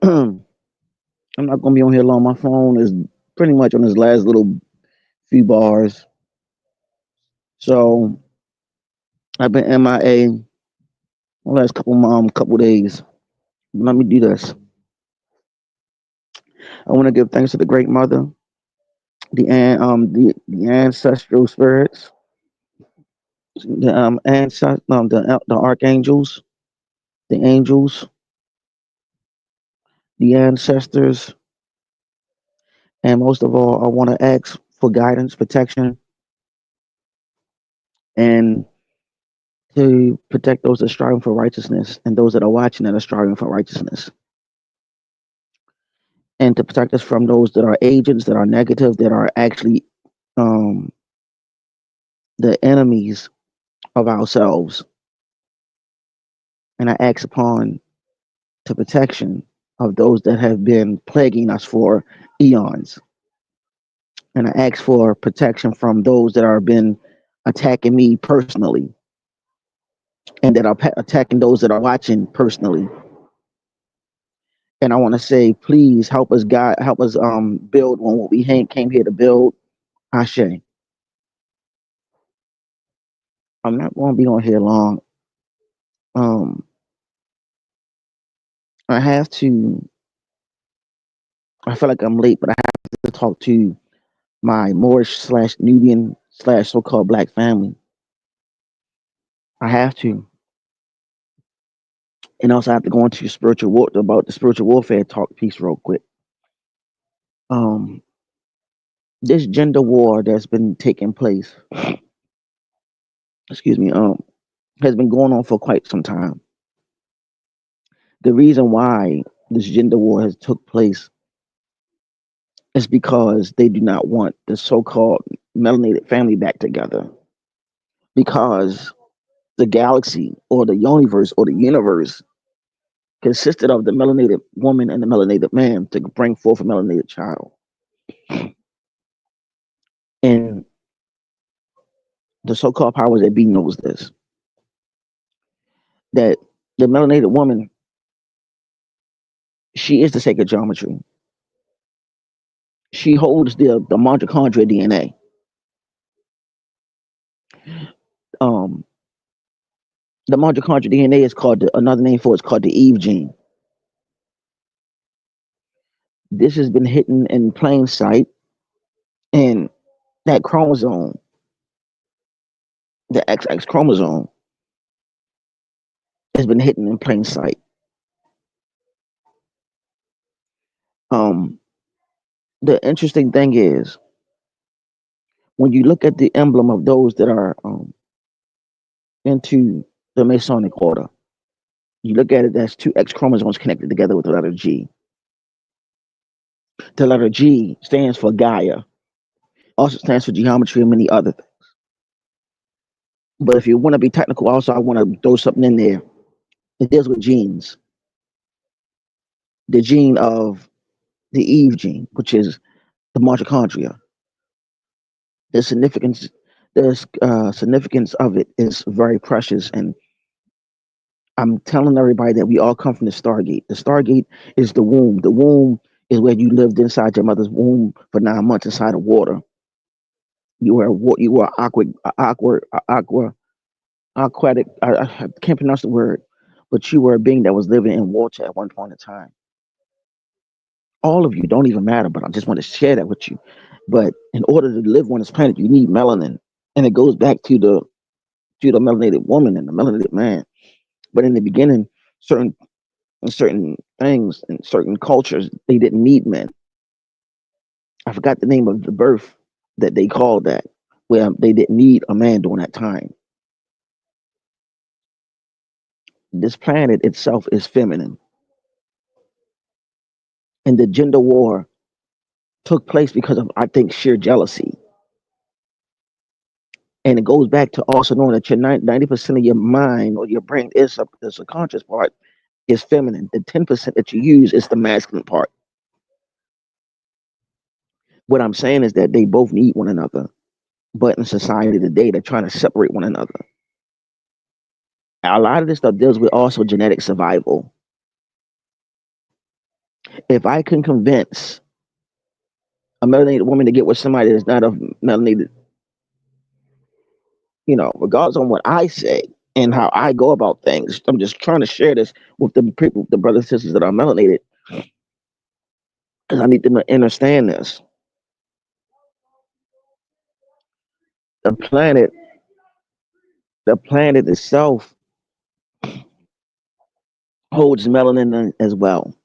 I'm not gonna be on here long. My phone is pretty much on its last little few bars. So I've been MIA the last couple days. Let me do this. I want to give thanks to the Great Mother, the ancestral spirits, the archangels, the angels, the ancestors, and most of all, I want to ask for guidance, protection, and to protect those that are striving for righteousness and those that are watching that are striving for righteousness, and to protect us from those that are agents that are negative, that are actually um, the enemies of ourselves. And I ask upon the protection of those that have been plaguing us for eons. And I ask for protection from those that are been attacking me personally and that are attacking those that are watching personally. And I want to say, please help us, God, help us build on what we came here to build. Ashe. I'm not going to be on here long. Um, I have to. I feel like I'm late, but I have to talk to my Moorish slash Nubian slash so-called black family. I have to, and also I have to go into spiritual war about the spiritual warfare talk piece real quick. Um, this gender war that's been taking place, excuse me, has been going on for quite some time. The reason why this gender war has took place is because they do not want the so-called melanated family back together. Because the galaxy or the universe consisted of the melanated woman and the melanated man to bring forth a melanated child. And the so-called powers that be knows this, that the melanated woman, she is the sacred geometry. She holds the mitochondria DNA. Um, the mitochondria DNA is called another name for it's called the Eve gene. This has been hidden in plain sight, and that chromosome, the XX chromosome, has been hidden in plain sight. Um, the interesting thing is when you look at the emblem of those that are into the Masonic order, you look at it as two X chromosomes connected together with the letter G. The letter G stands for Gaia, also stands for geometry and many other things. But if you want to be technical, also I want to throw something in there. It deals with genes. The gene of the Eve gene, which is the mitochondria. The significance, the significance of it is very precious, and I'm telling everybody that we all come from the Stargate. The Stargate is the womb. The womb is where you lived inside your mother's womb for 9 months inside of water. You were aquatic. I can't pronounce the word, but you were a being that was living in water at one point in time. All of you don't even matter, but I just want to share that with you. But in order to live on this planet, you need melanin, and it goes back to the melanated woman and the melanated man. But in the beginning, certain certain things and certain cultures, they didn't need men. I forgot the name of the birth that they called that, where they didn't need a man during that time. This planet itself is feminine, and the gender war took place because of, I think, sheer jealousy. And it goes back to also knowing that your 90% of your mind or your brain is the subconscious part is feminine. The 10% that you use is the masculine part. What I'm saying is that they both need one another, but in society today, they're trying to separate one another. A lot of this stuff deals with also genetic survival. If I can convince a melanated woman to get with somebody that's not of melanated, regardless on what I say and how I go about things, I'm just trying to share this with the people, the brothers and sisters that are melanated, because I need them to understand this. The planet, the planet itself holds melanin as well.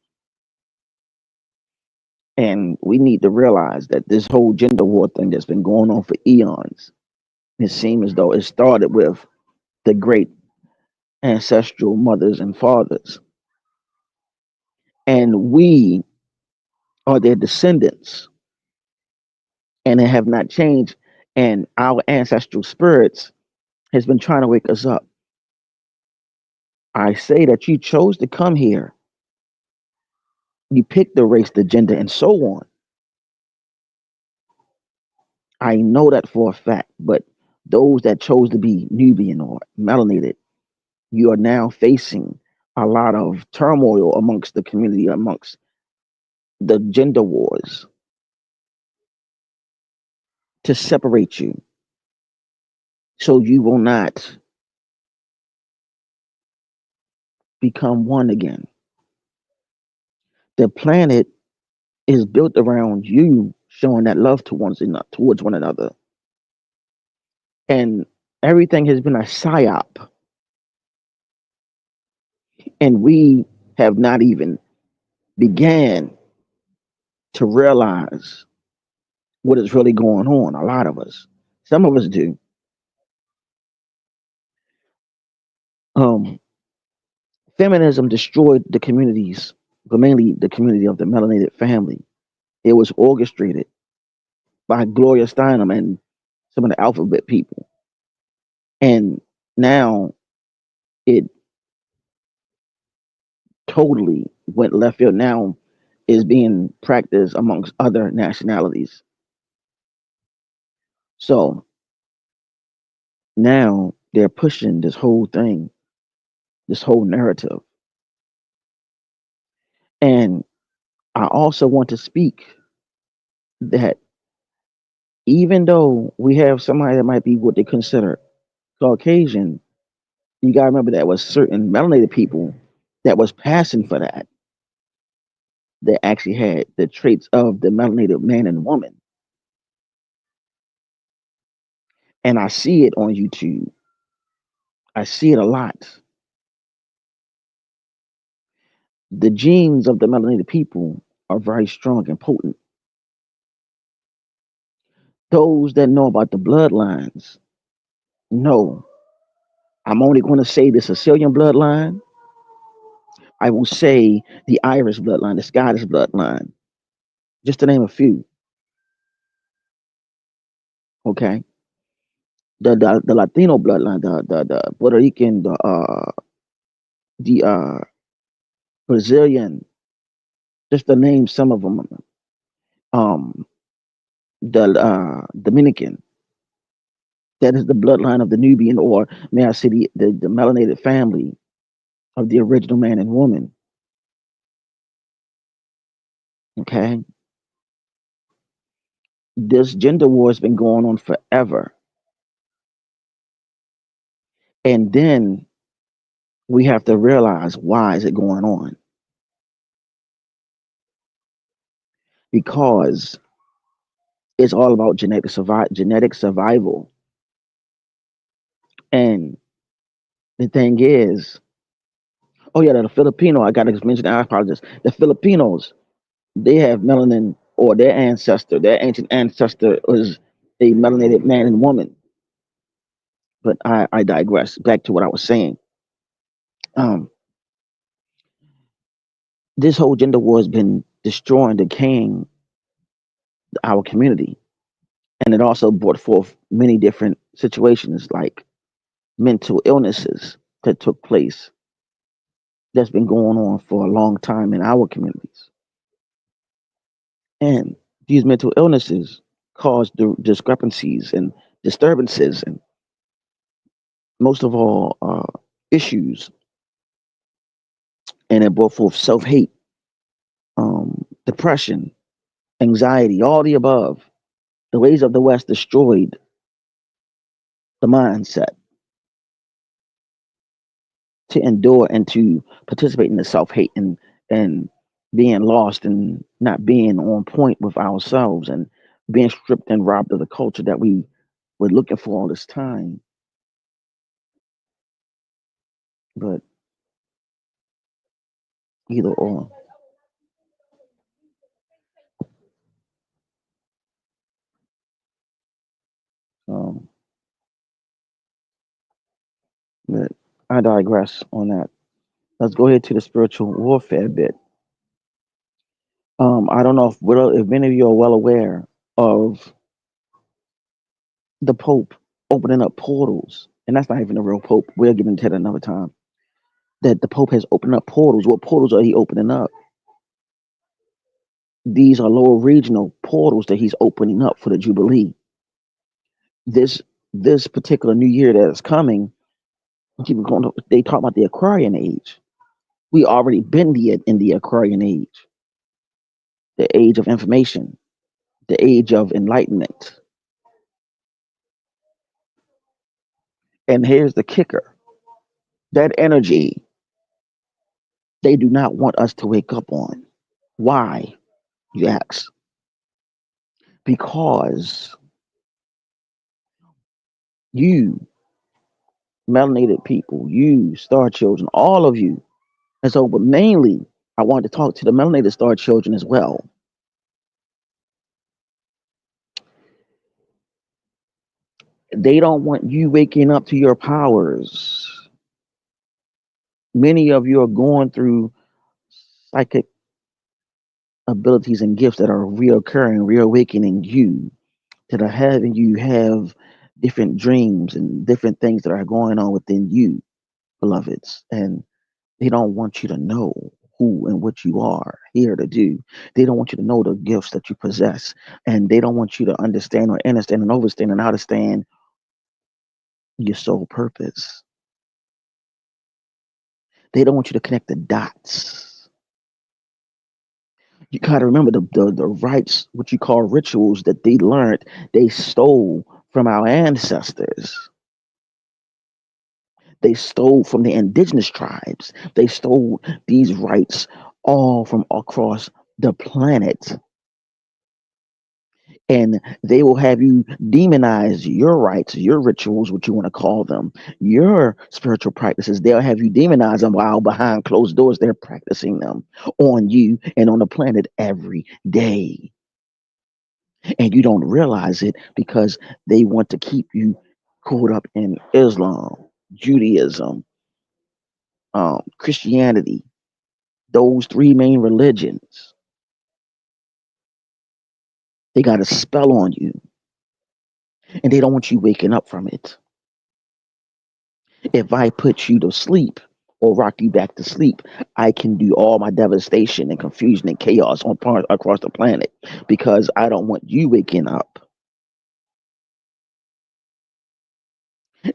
And we need to realize that this whole gender war thing that's been going on for eons, it seems as though it started with the great ancestral mothers and fathers. And we are their descendants, and they have not changed. And our ancestral spirits has been trying to wake us up. I say that you chose to come here, you picked the race, the gender, and so on. I know that for a fact, but those that chose to be Nubian or melanated, you are now facing a lot of turmoil amongst the community, amongst the gender wars to separate you so you will not become one again. The planet is built around you showing that love towards one another. And everything has been a psyop. And we have not even began to realize what is really going on. A lot of us. Some of us do. Um, Feminism destroyed the communities, but mainly the community of the melanated family. It was orchestrated by Gloria Steinem and some of the alphabet people. And now it totally went left field. Now is being practiced amongst other nationalities. So now they're pushing this whole thing, this whole narrative. And I also want to speak that even though we have somebody that might be what they consider Caucasian, you gotta remember that was certain melanated people that was passing for that actually had the traits of the melanated man and woman. And I see it on YouTube. I see it a lot. The genes of the melanated people are very strong and potent. Those that know about the bloodlines know. I'm only going to say the Sicilian bloodline. I will say the Irish bloodline, the Scottish bloodline, just to name a few. Okay, the Latino bloodline, the Puerto Rican, the Brazilian, just to name some of them. Um, the Dominican, that is the bloodline of the Nubian, or may I say the melanated family of the original man and woman. Okay, this gender war has been going on forever, and then we have to realize why is it going on, because it's all about genetic survival. And the thing is, oh yeah, the Filipino, I gotta mention, I apologize. The Filipinos, they have melanin, or their ancient ancestor was a melanated man and woman. But I digress. Back to what I was saying. Um, this whole gender war has been destroying, decaying our community. And it also brought forth many different situations like mental illnesses that took place, that's been going on for a long time in our communities. And these mental illnesses cause discrepancies and disturbances, and most of all, issues. And it brought forth self hate. depression, anxiety, all the above. The ways of the West destroyed the mindset to endure and to participate in the self hate and being lost and not being on point with ourselves and being stripped and robbed of the culture that we were looking for all this time. But either or, um, but I digress on that. Let's go ahead to the spiritual warfare bit. I don't know if many of you are well aware of the Pope opening up portals, and that's not even a real Pope. We'll get into that another time. That the Pope has opened up portals. What portals are he opening up? These are lower regional portals that he's opening up for the Jubilee. This this particular new year that is coming, they talk about the Aquarian age. We already been in the Aquarian age, the age of information, the age of enlightenment. And here's the kicker: that energy they do not want us to wake up on. Why, you ask? Because you, melanated people, you, star children, all of you. And so, but mainly, I want to talk to the melanated star children as well. They don't want you waking up to your powers. Many of you are going through psychic abilities and gifts that are reoccurring, reawakening you, that are having you have different dreams and different things that are going on within you, beloveds. And they don't want you to know who and what you are here to do. They don't want you to know the gifts that you possess. And they don't want you to understand or understand and understand and understand your soul purpose. They don't want you to connect the dots. You gotta remember the rites, what you call rituals that they learned, they stole from our ancestors. They stole from the indigenous tribes. They stole these rites all from across the planet. And they will have you demonize your rites, your rituals, what you want to call them, your spiritual practices. They'll have you demonize them while behind closed doors they're practicing them on you and on the planet every day. And you don't realize it because they want to keep you caught up in Islam, Judaism, Christianity, those three main religions. They got a spell on you and they don't want you waking up from it. If I put you to sleep or rock you back to sleep, I can do all my devastation and confusion and chaos across the planet because I don't want you waking up.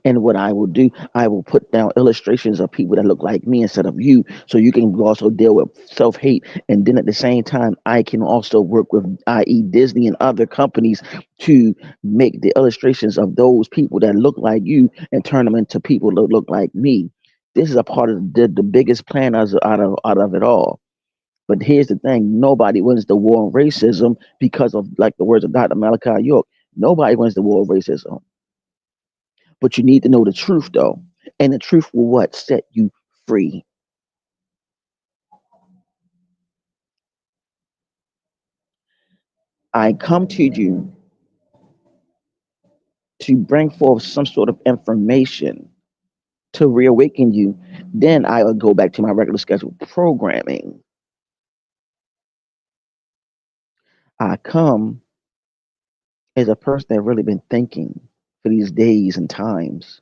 And what I will do, I will put down illustrations of people that look like me instead of you, so you can also deal with self hate. And then at the same time, I can also work with, i.e., Disney and other companies, to make the illustrations of those people that look like you and turn them into people that look like me. This is a part of the biggest plan out of it all. But here's the thing: nobody wins the war on racism because of, like the words of Dr. Malachi York. Nobody wins the war of racism. But you need to know the truth though. And the truth will what? Set you free. I come to you to bring forth some sort of information to reawaken you. Then I will go back to my regular scheduled programming. I come as a person that really been thinking for these days and times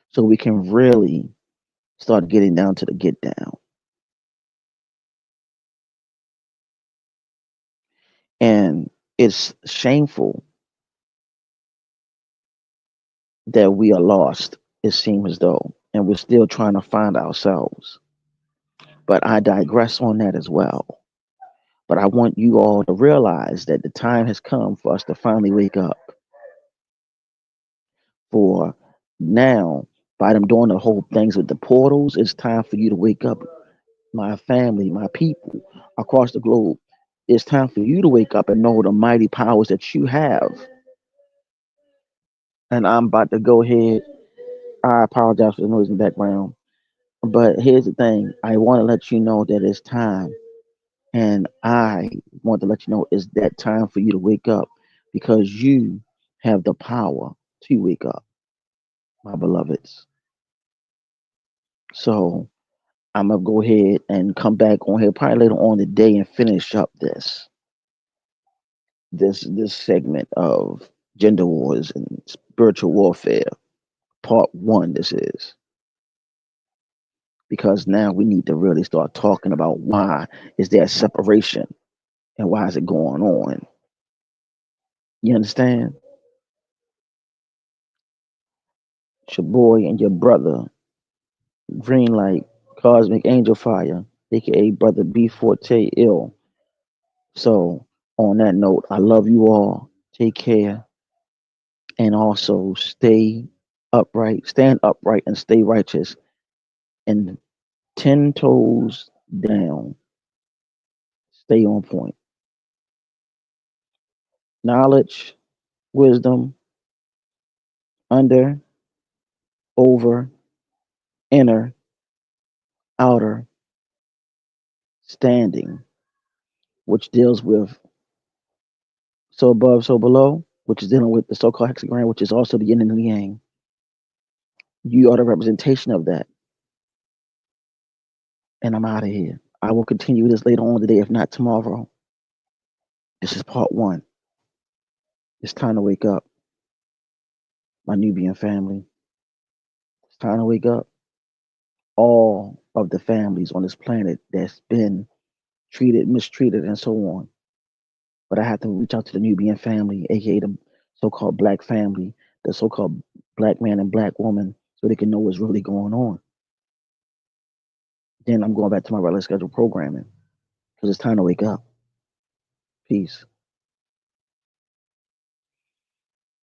so we can really start getting down to the get down. And it's shameful that we are lost, it seems as though, and we're still trying to find ourselves. But I digress on that as well. But I want you all to realize that the time has come for us to finally wake up. For now, by them doing the whole things with the portals, it's time for you to wake up, my family, my people across the globe. It's time for you to wake up and know the mighty powers that you have. And I'm about to go ahead. I apologize for the noise in the background. But here's the thing, I want to let you know that it's time. And I want to let you know it's that time for you to wake up because you have the power to wake up, my beloveds. So I'm gonna go ahead and come back on here probably later on today and finish up this segment of gender wars and spiritual warfare. Part one, this is because now we need to really start talking about why is there separation and why is it going on. You understand? It's your boy and your brother, Green Light, Cosmic Angel Fire, aka Brother B Forte Ill. So on that note, I love you all. Take care and also stay upright, stand upright and stay righteous and 10 toes down. Stay on point. Knowledge, wisdom, under, over, inner, outer, standing, which deals with so above, so below, which is dealing with the so-called hexagram, which is also the yin and the yang. You are the representation of that. And I'm out of here. I will continue this later on today, if not tomorrow. This is part one. It's time to wake up, my Nubian family. It's time to wake up. All of the families on this planet that's been treated, mistreated, and so on. But I have to reach out to the Nubian family, aka the so-called black family, the so-called black man and black woman, so they can know what's really going on. Then I'm going back to my regular scheduled programming because it's time to wake up. Peace.